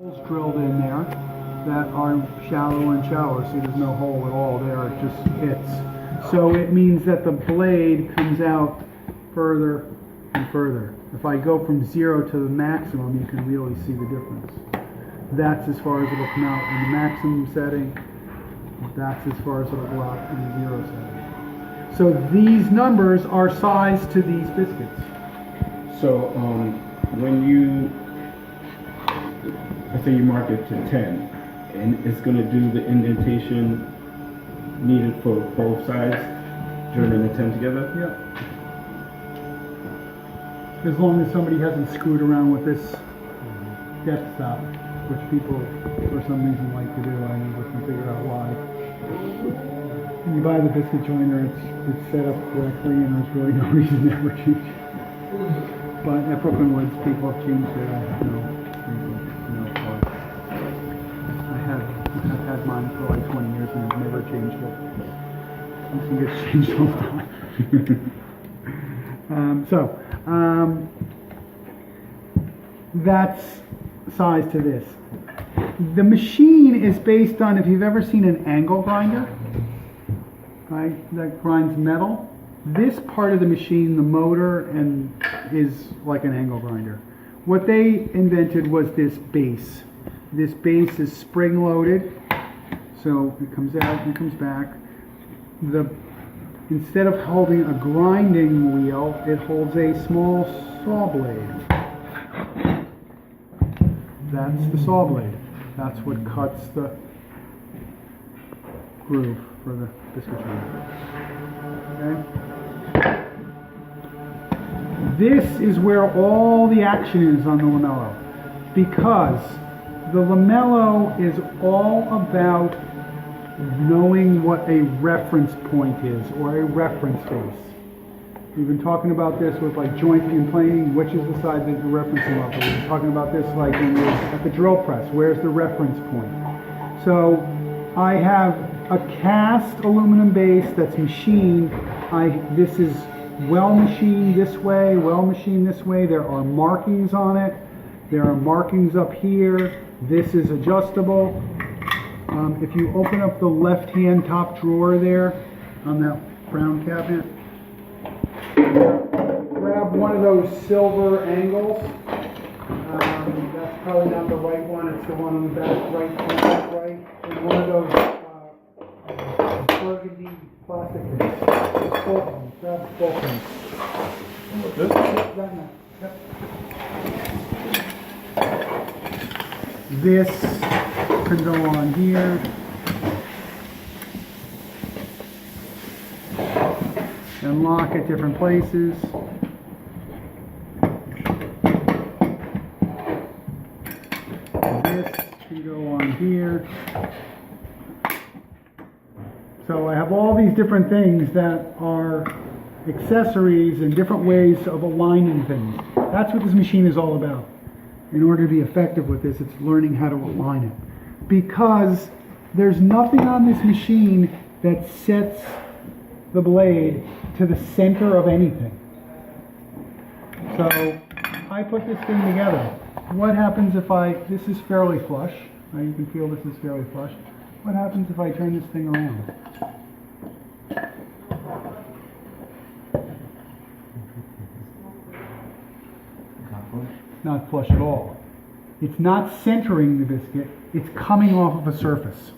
Holes drilled in there that are shallower and shallower, so there's no hole at all there, it just hits. So it means that the blade comes out further and further. If I go from 0 to the maximum, you can really see the difference. That's as far as it'll come out in the maximum setting. That's as far as it'll go out in the 0 setting. So these numbers are sized to these biscuits. So when you, let's say you mark it to 10, and it's going to do the indentation needed for both sides, joining the 10 together? Yep. As long as somebody hasn't screwed around with this depth stop, which people for some reason like to do. I never can figure out why. When you buy the biscuit joiner, it's set up correctly and there's really no reason to ever change it. But at Brooklyn Woods, people have changed it. I have no reason, no thought. I've had mine for like 20 years and I've never changed it. Something gets changed all the time. That's size to this. The machine is based on, if you've ever seen an angle grinder, right, that grinds metal. This part of the machine, the motor, is like an angle grinder. What they invented was this base. This base is spring-loaded, so it comes out and it comes back. Instead of holding a grinding wheel, it holds a small saw blade. That's the saw blade. That's what cuts the groove for the biscuit joiner. Okay? This is where all the action is on the lamello, because the lamello is all about knowing what a reference point is, or a reference face. We've been talking about this with like jointing and planing, which is the side that you're referencing off of. We've been talking about this like at the drill press, where's the reference point? So I have a cast aluminum base that's machined. This is well machined this way, well machined this way. There are markings on it. There are markings up here. This is adjustable. If you open up the left-hand top drawer there on that brown cabinet, grab one of those silver angles. That's probably not the right one. It's the one on the back right, and one of those burgundy plastic things. Grab both things. This? Yep. This can go on here. And lock at different places. This can go on here. So I have all these different things that are accessories and different ways of aligning things. That's what this machine is all about. In order to be effective with this, it's learning how to align it. Because there's nothing on this machine that sets the blade to the center of anything. So I put this thing together. What happens if this is fairly flush. Right? You can feel this is fairly flush. What happens if I turn this thing around? Not flush at all. It's not centering the biscuit, it's coming off of a surface.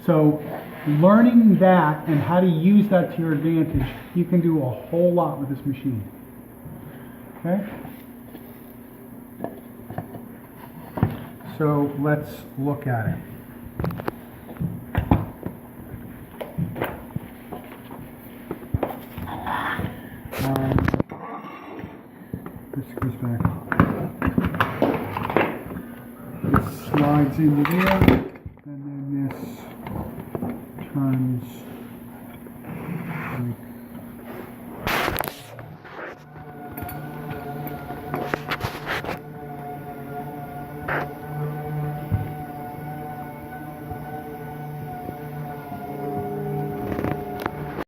So learning that and how to use that to your advantage, you can do a whole lot with this machine. Okay? So let's look at it. This goes back. This slides into there.